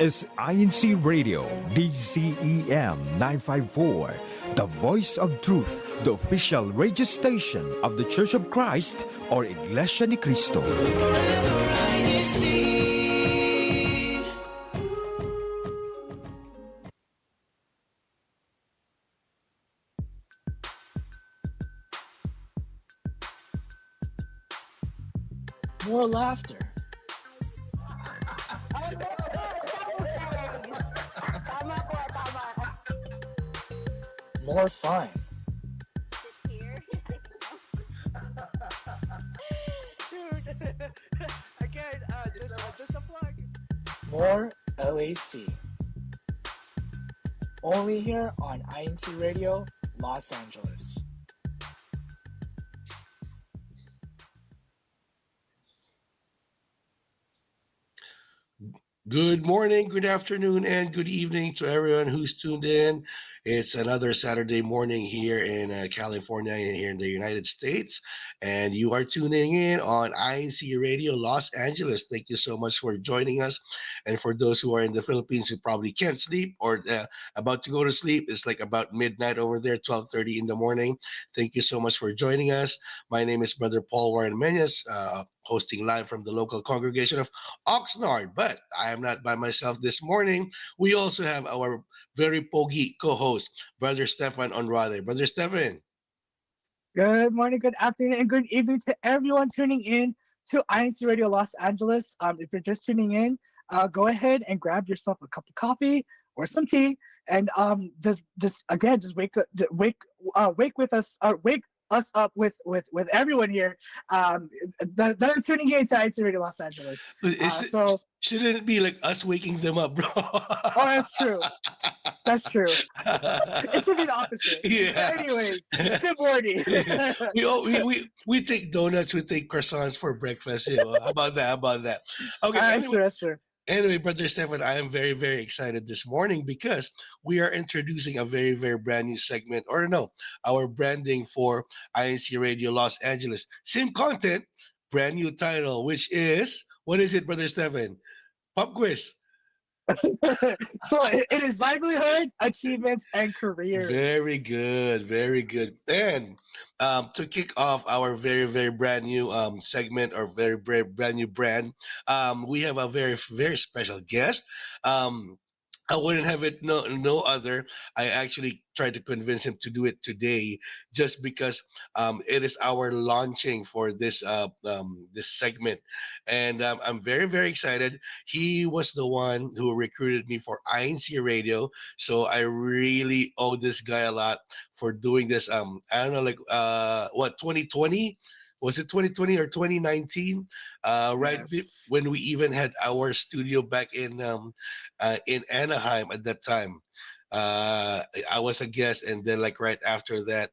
is INCRadio DCEM 954, the voice of truth, the official radio station of the Church of Christ or Iglesianicristo. More laughter. More fun. Dude, again, just a plug. More LAC. Only here on INCRadio, Los Angeles. Good morning, good afternoon, and good evening to everyone who's tuned in. It's another Saturday morning here in California and here in the United States. And you are tuning in on INC Radio Los Angeles. Thank you so much for joining us. And for those who are in the Philippines who probably can't sleep or about to go to sleep, it's like about midnight over there, 12:30 in the morning. Thank you so much for joining us. My name is Brother Paul Warren Menyes, hosting live from the local congregation of Oxnard. But I am not by myself this morning. We also have our very pogi co-host, Brother Stefan Onrade. Brother Stefan. Good morning, good afternoon, and good evening to everyone tuning in to INC Radio Los Angeles. If you're just tuning in, go ahead and grab yourself a cup of coffee or some tea, and just wake with us, wake us up with everyone here that are tuning in to INC Radio Los Angeles. Shouldn't it be like us waking them up, bro? Oh, that's true. That's true. It should be the opposite. Yeah. But anyways, good morning. we take donuts, we take croissants for breakfast. You know, how about that? Okay. That's true. Anyway, Brother Stefan, I am very, very excited this morning because we are introducing a very, very brand new segment, or no, our branding for INC Radio Los Angeles. Same content, brand new title, which is, what is it, Brother Stefan? Pop quiz. So it is livelihood, achievements, and careers. Very good, very good. And to kick off our very, very brand new segment or very, very brand new brand, we have a very, very special guest. I wouldn't have it no other. I actually tried to convince him to do it today, just because it is our launching for this this segment, and I'm very, very excited. He was the one who recruited me for INC Radio, so I really owe this guy a lot for doing this. I don't know, like what, 2020? Was it 2020 or 2019? Right, Yes. when we even had our studio back in Anaheim at that time. I was a guest, and then like right after that,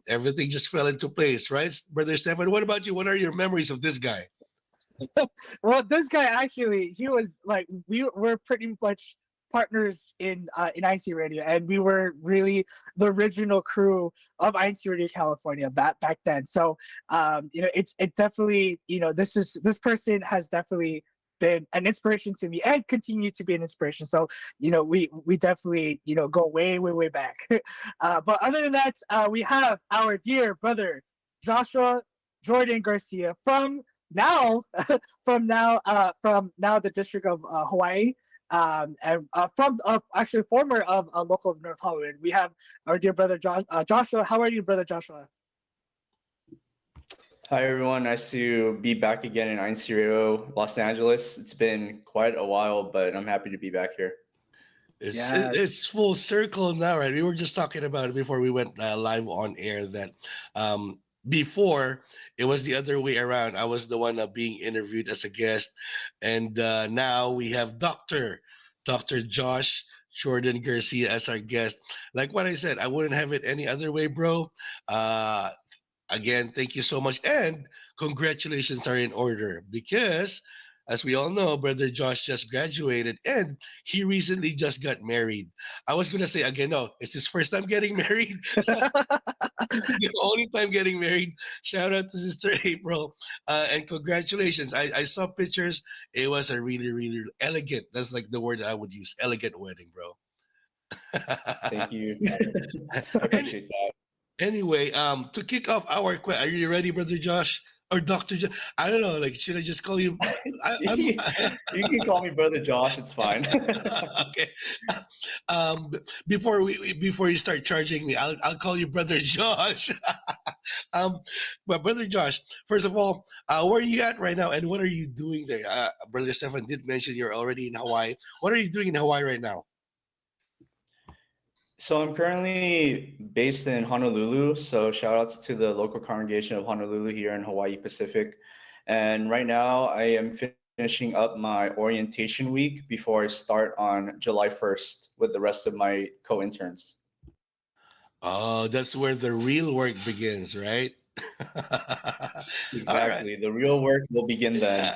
everything just fell into place, right, Brother Stefan? What about you? What are your memories of this guy? Well, this guy actually, he was like, we were pretty much partners in INC Radio, and we were really the original crew of INC Radio California back then. So it definitely, this person has definitely been an inspiration to me and continue to be an inspiration. So we definitely go way back. But other than that, we have our dear brother Joshua Jordan Garcia from now the District of Hawaii, and from actually former of local of North Hollywood. We have our dear brother Joshua. How are you, brother Joshua? Hi everyone, nice to be back again in INCRadio Los Angeles. It's been quite a while, but I'm happy to be back here. It's full circle now, right? We were just talking about it before we went live on air that before it was the other way around. I was the one being interviewed as a guest, and now we have Dr. Josh Jordan Garcia as our guest. Like what I said, I wouldn't have it any other way, bro. Again, thank you so much, and congratulations are in order because as we all know, Brother Josh just graduated and he recently just got married. I was gonna say again, no, it's his first time getting married. The only time getting married. Shout out to Sister April, and congratulations. I saw pictures. It was a really, really elegant. That's like the word I would use. Elegant wedding, bro. Thank you. I Any, appreciate that. anyway, to kick off our are you ready, Brother Josh or Doctor Josh? I don't know. Like, should I just call you? I'm You can call me Brother Josh. It's fine. okay. Before you start charging me, I'll call you Brother Josh. um, but Brother Josh, first of all, where are you at right now, and what are you doing there? Brother Stefan did mention you're already in Hawaii. What are you doing in Hawaii right now? So I'm currently based in Honolulu. So shout outs to the local congregation of Honolulu here in Hawaii Pacific. And right now I am finishing up my orientation week before I start on July 1st with the rest of my co-interns. Oh, that's where the real work begins, right? All right. Exactly. The real work will begin then.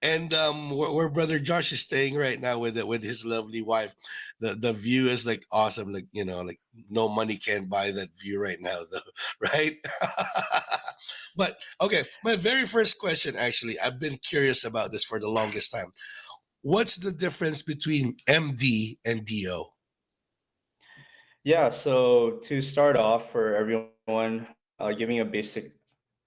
And where Brother Josh is staying right now with his lovely wife, the view is like awesome. Like like no money can buy that view right now, though, right? But okay, my very first question, actually, I've been curious about this for the longest time. What's the difference between MD and DO? Yeah, so to start off for everyone, giving a basic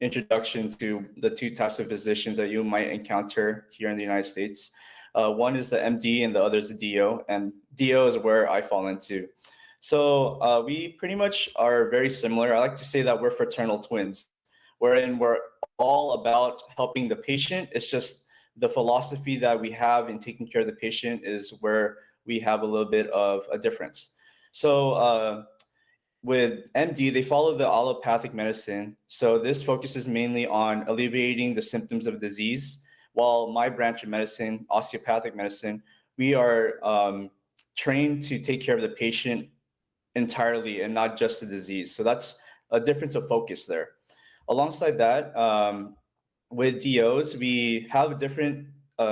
introduction to the two types of physicians that you might encounter here in the United States. One is the MD and the other is the DO, and DO is where I fall into. So we pretty much are very similar. I like to say that we're fraternal twins, wherein we're all about helping the patient. It's just the philosophy that we have in taking care of the patient is where we have a little bit of a difference. So with MD, they follow the allopathic medicine. So this focuses mainly on alleviating the symptoms of disease, while my branch of medicine, osteopathic medicine, we are trained to take care of the patient entirely and not just the disease. So that's a difference of focus there. Alongside that, with DOs, we have a different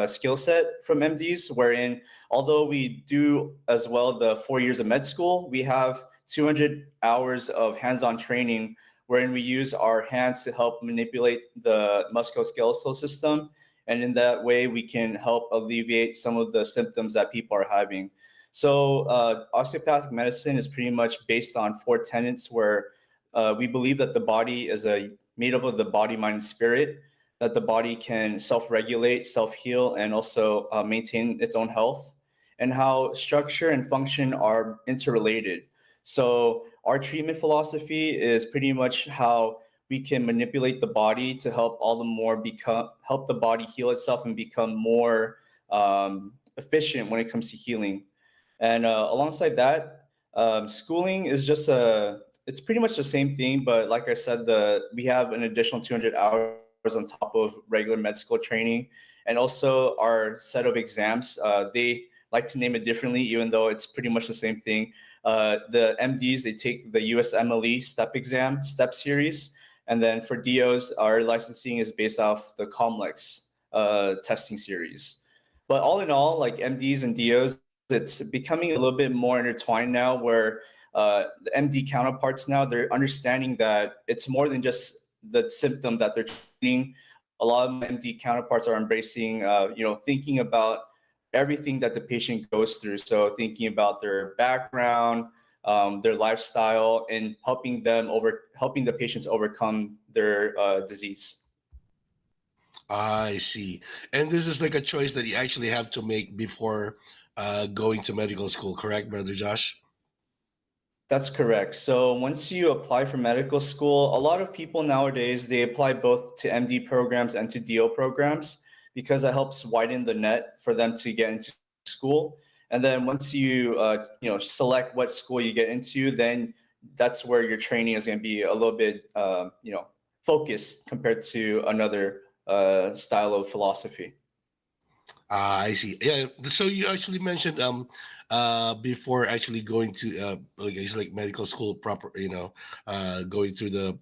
skill set from MDs, wherein although we do as well the 4 years of med school, we have 200 hours of hands-on training wherein we use our hands to help manipulate the musculoskeletal system. And in that way, we can help alleviate some of the symptoms that people are having. So osteopathic medicine is pretty much based on four tenets where we believe that the body is made up of the body, mind, and spirit, that the body can self-regulate, self-heal, and also maintain its own health, and how structure and function are interrelated. So our treatment philosophy is pretty much how we can manipulate the body to help all the more help the body heal itself and become more efficient when it comes to healing. And alongside that, schooling is just it's pretty much the same thing, but like I said, we have an additional 200 hours on top of regular med school training, and also our set of exams. They like to name it differently, even though it's pretty much the same thing. The MDs, they take the USMLE STEP exam, STEP series, and then for DOs, our licensing is based off the COMLEX testing series. But all in all, like MDs and DOs, it's becoming a little bit more intertwined now, where the MD counterparts now, they're understanding that it's more than just the symptom that they're treating. A lot of my MD counterparts are embracing, thinking about everything that the patient goes through. So thinking about their background, their lifestyle, and helping the patients overcome their disease. I see. And this is like a choice that you actually have to make before going to medical school, correct, Brother Josh? That's correct. So once you apply for medical school, a lot of people nowadays, they apply both to MD programs and to DO programs because it helps widen the net for them to get into school. And then once you select what school you get into, then that's where your training is going to be a little bit focused compared to another style of philosophy. I see. Yeah. So you actually mentioned before actually going to like it's like medical school proper, going through the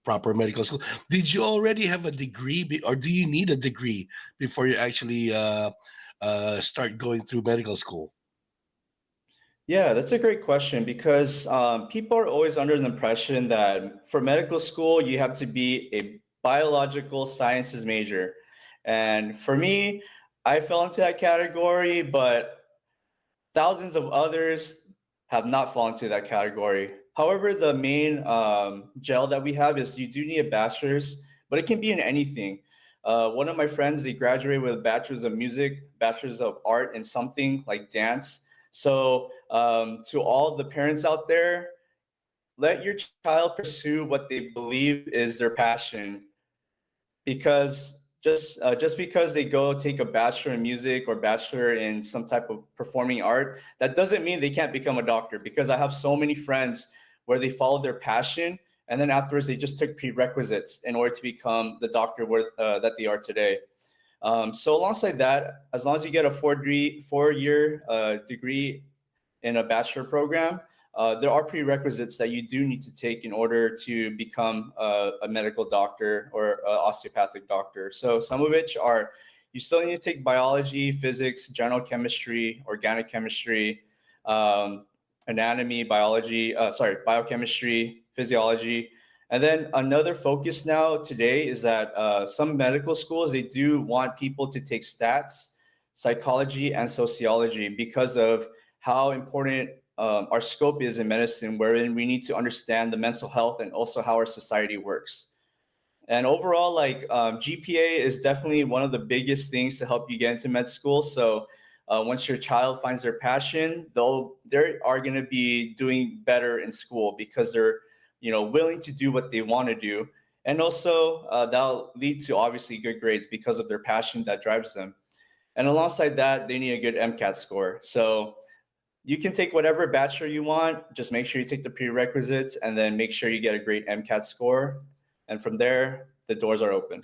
proper medical school. Did you already have a degree, or do you need a degree before you actually start going through medical school? Yeah, that's a great question because people are always under the impression that for medical school, you have to be a biological sciences major. And for me, I fell into that category, but thousands of others have not fallen into that category. However, the main gel that we have is you do need a bachelor's, but it can be in anything. One of my friends, they graduated with a bachelor's of music, bachelor's of art in something like dance. So to all the parents out there, let your child pursue what they believe is their passion, because just because they go take a bachelor in music or bachelor in some type of performing art, that doesn't mean they can't become a doctor. Because I have so many friends where they followed their passion and then afterwards they just took prerequisites in order to become the doctor that they are today. So alongside that, as long as you get a 4-year degree in a bachelor program, there are prerequisites that you do need to take in order to become a medical doctor or an osteopathic doctor. So some of which are, you still need to take biology, physics, general chemistry, organic chemistry, anatomy, biochemistry, physiology. And then another focus now today is that some medical schools, they do want people to take stats, psychology, and sociology because of how important our scope is in medicine, wherein we need to understand the mental health and also how our society works. And overall, like GPA is definitely one of the biggest things to help you get into med school. So once your child finds their passion, they are going to be doing better in school because they're willing to do what they want to do. And also that'll lead to obviously good grades because of their passion that drives them. And alongside that, they need a good MCAT score. So you can take whatever bachelor you want, just make sure you take the prerequisites and then make sure you get a great MCAT score. And from there, the doors are open.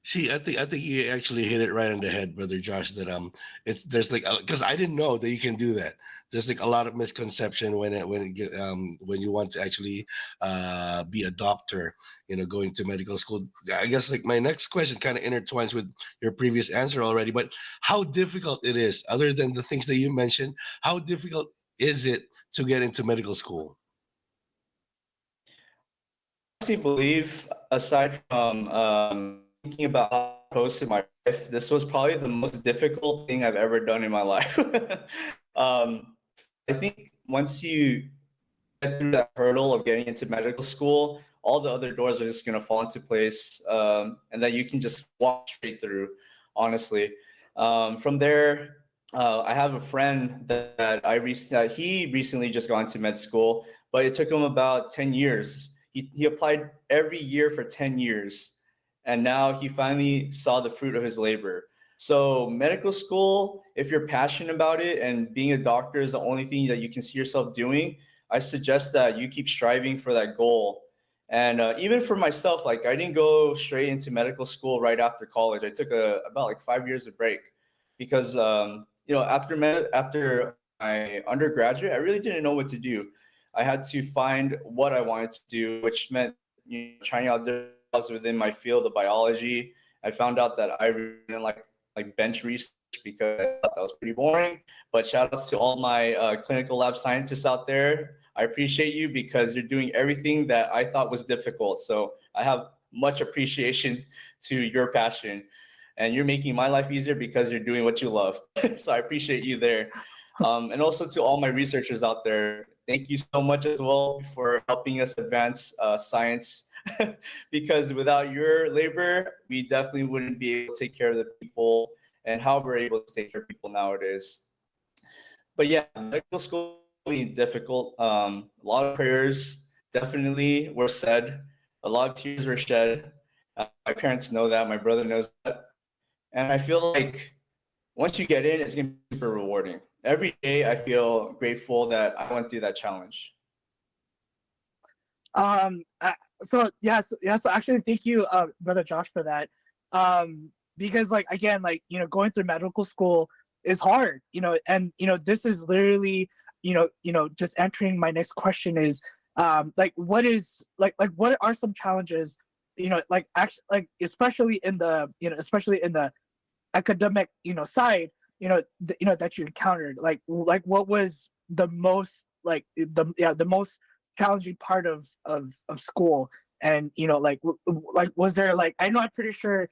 See, I think you actually hit it right on the head, brother Josh. That there's like, because I didn't know that you can do that. There's like a lot of misconception when you want to actually be a doctor, going to medical school. I guess like my next question kind of intertwines with your previous answer already. But how difficult it is, other than the things that you mentioned, how difficult is it to get into medical school? I honestly believe, aside from thinking about how I posted my life, this was probably the most difficult thing I've ever done in my life. I think once you get through that hurdle of getting into medical school, all the other doors are just going to fall into place, and that you can just walk straight through, honestly. From there, I have a friend that he recently just got into med school, but it took him about 10 years. He applied every year for 10 years, and now he finally saw the fruit of his labor. So medical school, if you're passionate about it and being a doctor is the only thing that you can see yourself doing, I suggest that you keep striving for that goal. And even for myself, like I didn't go straight into medical school right after college. I took about like 5 years of break because after my undergraduate, I really didn't know what to do. I had to find what I wanted to do, which meant trying out different jobs within my field of biology. I found out that I really didn't like bench research because I thought that was pretty boring. But shout outs to all my clinical lab scientists out there. I appreciate you because you're doing everything that I thought was difficult. So I have much appreciation to your passion, and you're making my life easier because you're doing what you love. So I appreciate you there. And also to all my researchers out there, thank you so much as well for helping us advance science. Because without your labor, we definitely wouldn't be able to take care of the people and how we're able to take care of people nowadays. But yeah, medical school is really difficult. A lot of prayers definitely were said. A lot of tears were shed. My parents know that. My brother knows that. And I feel like once you get in, it's going to be super rewarding. Every day, I feel grateful that I went through that challenge. So actually, thank you, brother Josh, for that. Because like again, like going through medical school is hard, and this is literally, just entering my next question is, like what is like what are some challenges, like actually, like especially in the academic side, that you encountered, like what was the most like the most challenging part of school, and like was there, like, I know I'm pretty sure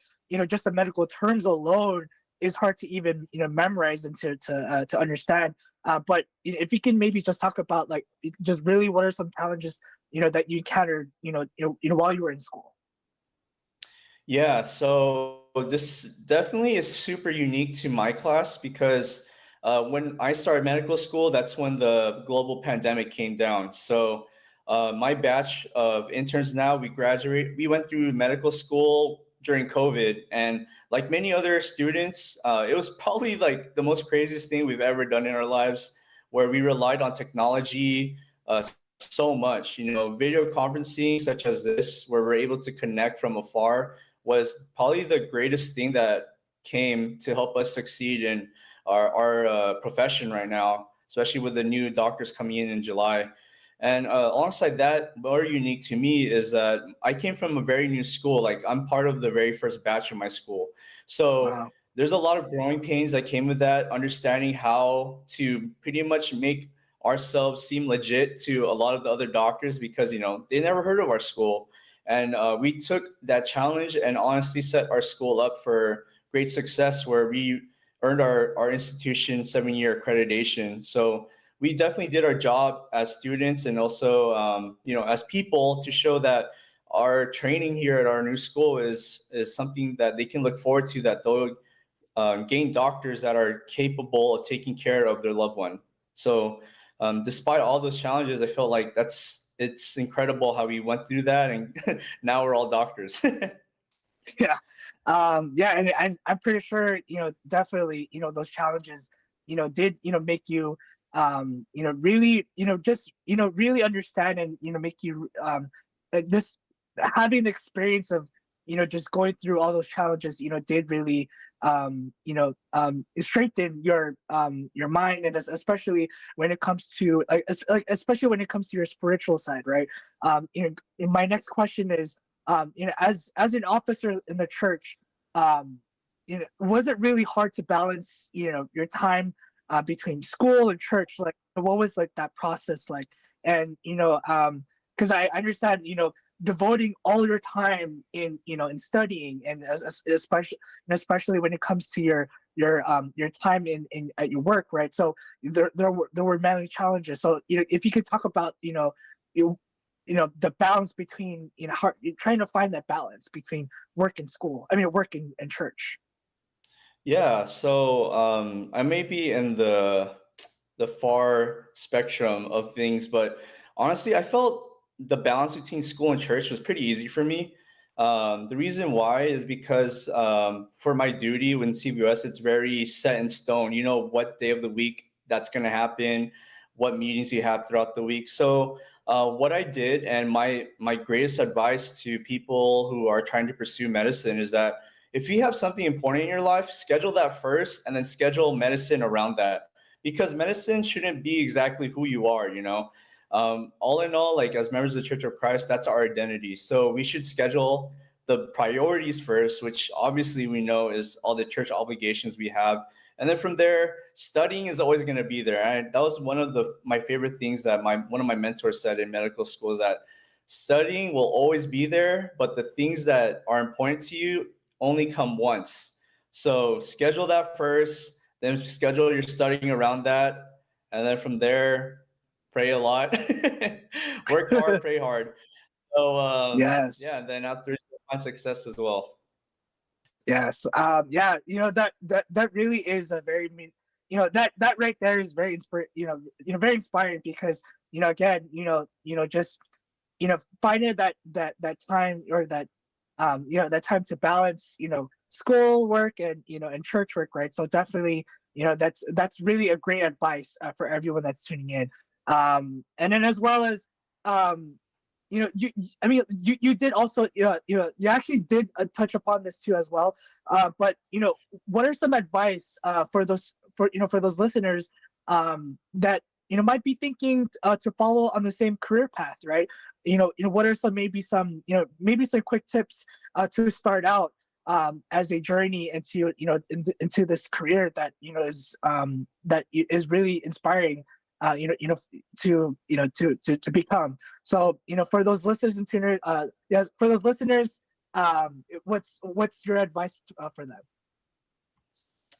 just the medical terms alone is hard to even memorize and to understand, but if you can maybe just talk about like just really what are some challenges that you encountered while you were in school. Yeah, so this definitely is super unique to my class because when I started medical school, that's when the global pandemic came down. So my batch of interns now, we went through medical school during COVID. And like many other students, it was probably like the most craziest thing we've ever done in our lives, where we relied on technology so much. Video conferencing such as this, where we're able to connect from afar, was probably the greatest thing that came to help us succeed in our profession right now, especially with the new doctors coming in July. And alongside that, more unique to me is that I came from a very new school. Like, I'm part of the very first batch of my school. So Wow. there's a lot of growing pains that came with that, understanding how to pretty much make ourselves seem legit to a lot of the other doctors, because they never heard of our school. And we took that challenge and honestly set our school up for great success, where we earned our institution 7-year accreditation. So we definitely did our job as students, and also as people, to show that our training here at our new school is something that they can look forward to, that they'll gain doctors that are capable of taking care of their loved one. So despite all those challenges, I felt like it's incredible how we went through that, and now we're all doctors. Yeah. Yeah, and I'm pretty sure definitely those challenges did make you really just really understand, and make you this having the experience of just going through all those challenges did really strengthen your mind, and especially when it comes to especially when it comes to your spiritual side, right? My next question is, as an officer in the church, was it really hard to balance your time between school and church? Like, what was like that process like? And because I understand devoting all your time in in studying, and especially when it comes to your time in at your work, right? So there were many challenges. So if you could talk about the balance between trying to find that balance between work and school. I mean, work and church. Yeah, so I may be in the far spectrum of things, but honestly, I felt the balance between school and church was pretty easy for me. The reason why is because for my duty when CBOS, it's very set in stone. You know what day of the week that's going to happen, what meetings you have throughout the week. So what I did, and my greatest advice to people who are trying to pursue medicine, is that if you have something important in your life, schedule that first, and then schedule medicine around that. Because medicine shouldn't be exactly who you are, all in all, like as members of the Church of Christ, that's our identity. So we should schedule the priorities first, which obviously we know is all the church obligations we have. And then from there, studying is always going to be there. And that was one of my favorite things that one of my mentors said in medical school, is that studying will always be there, but the things that are important to you only come once. So schedule that first, then schedule your studying around that. And then from there, pray a lot, work hard, pray hard. So yeah, Yes. and then after, find success as well. Yes. Yeah. That really is a very mean. That right there is very very inspiring, because again just finding that time, or that that time to balance school work and church work, right? So definitely that's really a great advice for everyone that's tuning in. And then, as well as you did also you actually did touch upon this too as well, but what are some advice for those listeners that might be thinking to follow on the same career path, right? What are maybe some quick tips to start out as a journey into into this career that is really inspiring, to become. So for those listeners and tuners, yes, for those listeners, what's your advice for them?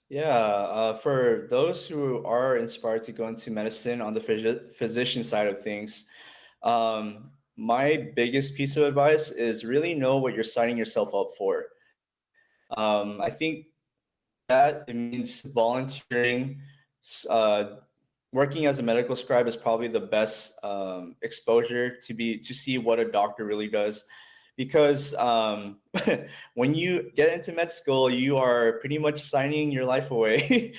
Yeah, for those who are inspired to go into medicine on the physician side of things, my biggest piece of advice is really know what you're signing yourself up for. I think that it means volunteering. Uh, Working as a medical scribe is probably the best exposure to see what a doctor really does, because when you get into med school, you are pretty much signing your life away.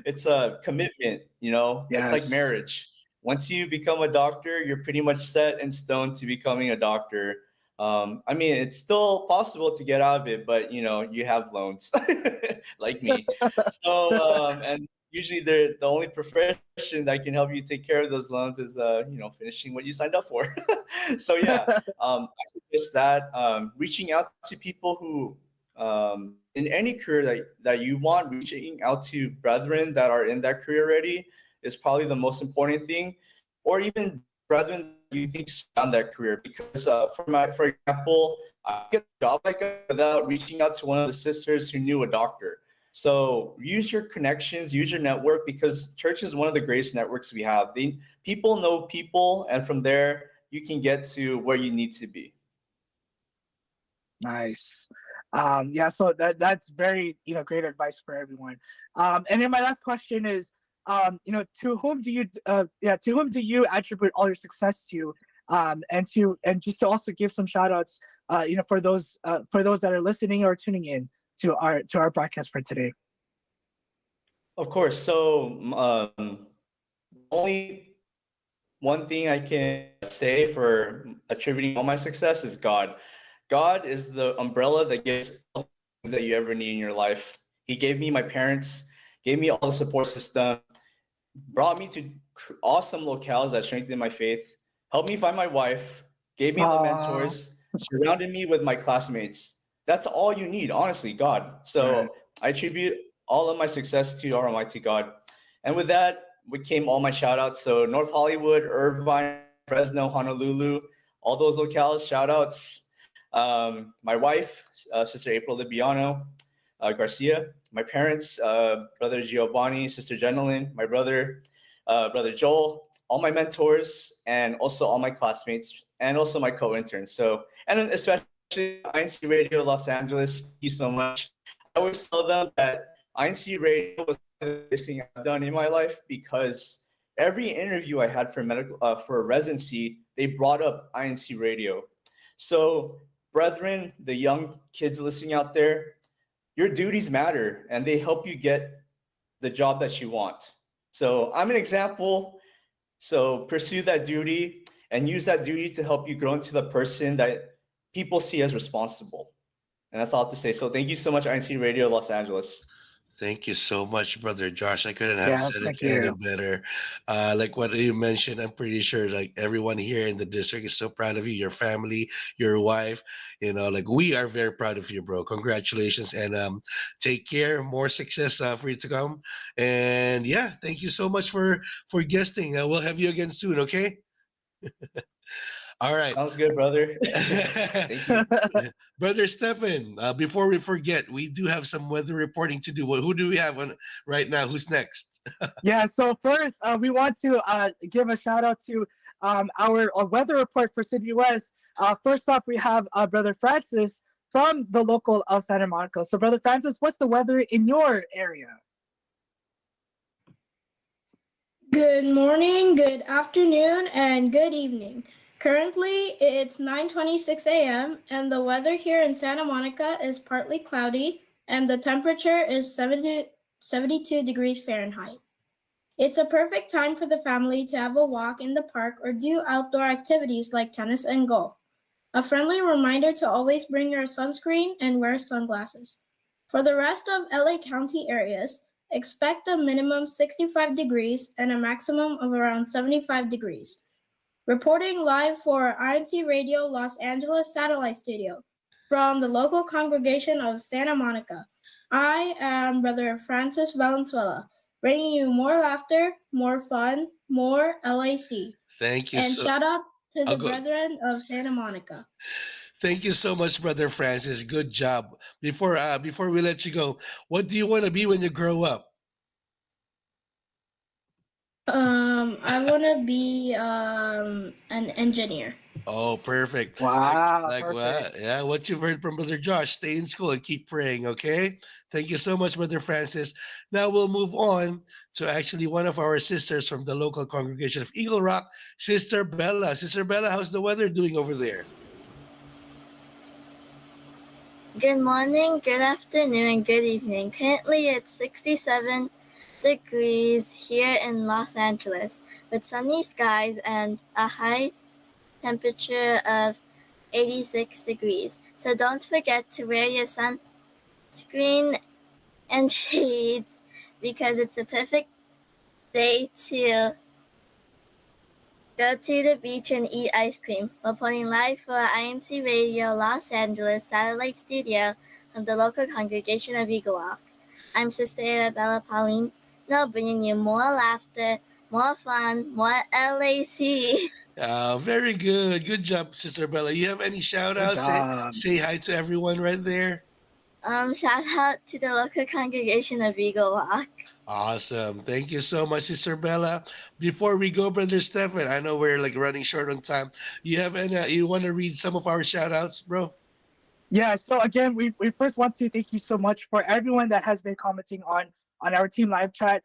It's a commitment, it's like Yes. marriage. Once you become a doctor, you're pretty much set in stone to becoming a doctor. I mean, it's still possible to get out of it, but you have loans like me. So, and usually the only profession that can help you take care of those loans is, finishing what you signed up for. So yeah, I suggest that reaching out to people who, in any career that you want, reaching out to brethren that are in that career already is probably the most important thing, or even brethren you think surround that career. Because for example, I get a job like that without reaching out to one of the sisters who knew a doctor. So use your connections, use your network, because church is one of the greatest networks we have. People know people, and from there you can get to where you need to be. Nice. Yeah, so that's very great advice for everyone. And then my last question is, to whom do you attribute all your success to? And just to also give some shout outs, for those that are listening or tuning in to our broadcast for today. Of course. So only one thing I can say for attributing all my success is God. God is the umbrella that gives all the things that you ever need in your life. He gave me my parents, gave me all the support system, brought me to awesome locales that strengthened my faith, helped me find my wife, gave me the mentors, surrounded me with my classmates. That's all you need, honestly, God. So Right. I attribute all of my success to our Almighty God. And with that, came all my shout outs. So North Hollywood, Irvine, Fresno, Honolulu, all those locales, shout outs. My wife, Sister April Libiano Garcia, my parents, Brother Giovanni, Sister Jenilyn, my brother, Brother Joel, all my mentors, and also all my classmates, and also my co-interns. So, and then especially INCRadio Los Angeles, thank you so much. I always tell them that INCRadio was the best thing I've done in my life, because every interview I had for a residency, they brought up INCRadio. So, brethren, the young kids listening out there, your duties matter, and they help you get the job that you want. So I'm an example. So pursue that duty and use that duty to help you grow into the person that people see as responsible. And that's all I have to say. So thank you so much, INCRadio Los Angeles. Thank you so much, brother Josh. I couldn't have Yes, said it thank any you. better. Like what you mentioned, I'm pretty sure like everyone here in the district is so proud of you, your family, your wife. Like we are very proud of you, bro. Congratulations, and take care. More success for you to come. And yeah, thank you so much for guesting. We'll have you again soon. Okay. All right. Sounds good, brother. Thank you. Brother Stephen, before we forget, we do have some weather reporting to do. Who do we have on right now? Who's next? Yeah, so first, we want to give a shout out to our weather report for City West. First off, we have Brother Francis from the local of Santa Monica. So, Brother Francis, what's the weather in your area? Good morning, good afternoon, and good evening. Currently, it's 9:26 a.m. and the weather here in Santa Monica is partly cloudy and the temperature is 72 degrees Fahrenheit. It's a perfect time for the family to have a walk in the park or do outdoor activities like tennis and golf. A friendly reminder to always bring your sunscreen and wear sunglasses. For the rest of LA County areas, expect a minimum 65 degrees and a maximum of around 75 degrees. Reporting live for INC Radio Los Angeles Satellite Studio from the local congregation of Santa Monica. I am Brother Francis Valenzuela, bringing you more laughter, more fun, more LAC. Thank you And so. shout out to Oh, the good. brethren of Santa Monica. Thank you so much, Brother Francis. Good job. Before we let you go, what do you want to be when you grow up? I want to be an engineer. Oh, perfect. Wow, Like perfect. what? Yeah, what you've heard from Brother Josh. Stay in school and keep praying, okay? Thank you so much, Brother Francis. Now we'll move on to actually one of our sisters from the local congregation of Eagle Rock, Sister Bella. Sister Bella, how's the weather doing over there? Good morning, good afternoon, and good evening. Currently, it's 67 degrees here in Los Angeles with sunny skies and a high temperature of 86 degrees. So don't forget to wear your sunscreen and shades because it's a perfect day to go to the beach and eat ice cream. Reporting live for INC Radio Los Angeles Satellite Studio of the local congregation of Eagle Rock. I'm Sister Arabella Pauline, now bringing you more laughter, more fun, more LAC. Very good. Good job, Sister Bella. You have any shout Good outs? job. Say hi to everyone right there. Shout out to the local congregation of Eagle Rock. Awesome. Thank you so much, Sister Bella. Before we go, Brother Stephen, I know we're like running short on time. You have any, you want to read some of our shout outs, bro? Yeah, so again, we first want to thank you so much for everyone that has been commenting on our team live chat.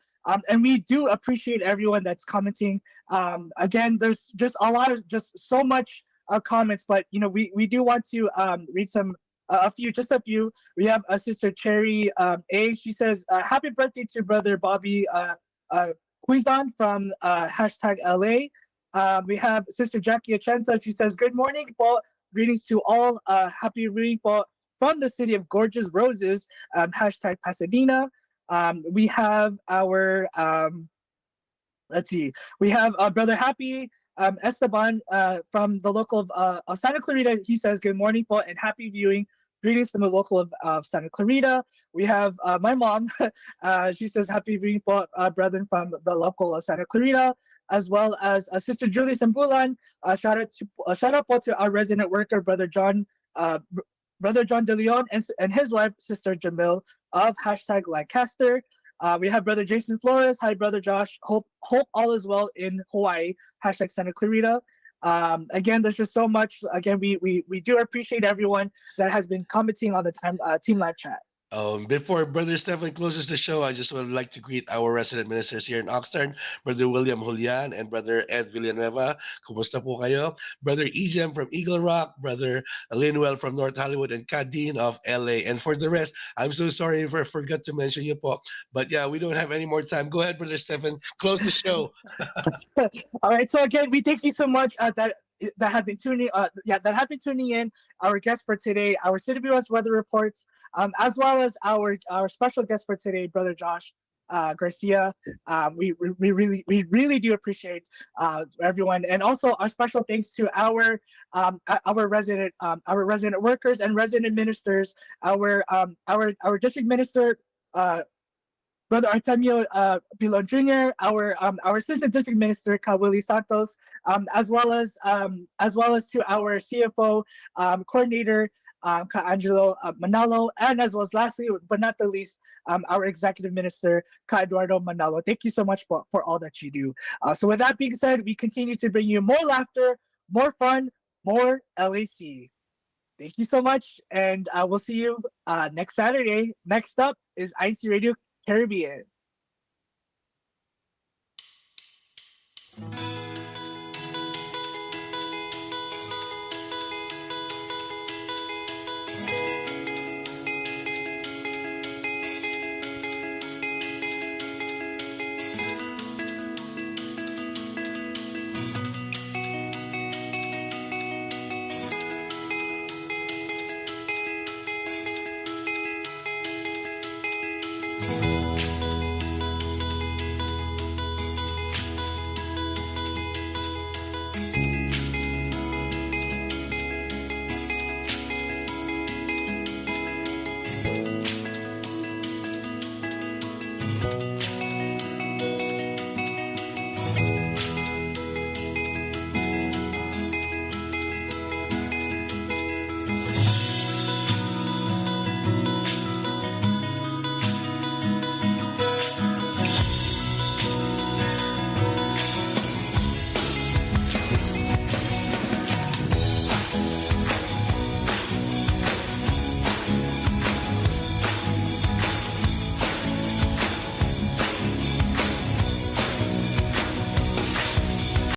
And we do appreciate everyone that's commenting. Again, there's just a lot of just so much comments, but you know, we do want to read some just a few. We have Sister Cherry A. She says, "Happy birthday to Brother Bobby Quizon from hashtag LA." We have Sister Jackie Achenza. She says, "Good morning, Paul. Greetings to all. Happy reading from the city of gorgeous roses. Hashtag Pasadena." We have our let's see. We have Brother Happy Esteban from the local of Santa Clarita. He says, "Good morning, Paul, and happy viewing. Greetings from the local of Santa Clarita." We have my mom. She says, "Happy viewing, Paul, brethren from the local of Santa Clarita." As well as Sister Julie Sambulan. Shout out Paul, to our resident worker, Brother John De Leon, and his wife, Sister Jamil of hashtag Lancaster. We have Brother Jason Flores. Hi, Brother Josh. Hope all is well in Hawaii. Hashtag Santa Clarita. Again, there's just so much. Again, we do appreciate everyone that has been commenting on the team live chat. Before Brother Stephen closes the show, I just would like to greet our resident ministers here in Oxnard, Brother William Julian and Brother Ed Villanueva. Kumusta po kayo? Brother Ejem from Eagle Rock, Brother Linuel from North Hollywood, and Kadeen of LA. And for the rest, I'm so sorry if I forgot to mention you po. But yeah, we don't have any more time. Go ahead, Brother Stephen. Close the show. All right. So again, we thank you so much that have been tuning in, our guests for today, our City US weather reports, as well as our special guest for today, Brother Josh Garcia. We really do appreciate everyone, and also our special thanks to our resident workers and resident ministers, our district minister, Brother Artemio Pilon Jr., our assistant district minister, Willie Santos, as well as to our CFO coordinator, Angelo Manalo, and as well as lastly, but not the least, our executive minister, Eduardo Manalo. Thank you so much for all that you do. So with that being said, we continue to bring you more laughter, more fun, more LAC. Thank you so much, and we'll see you next Saturday. Next up is INC Radio Caribbean.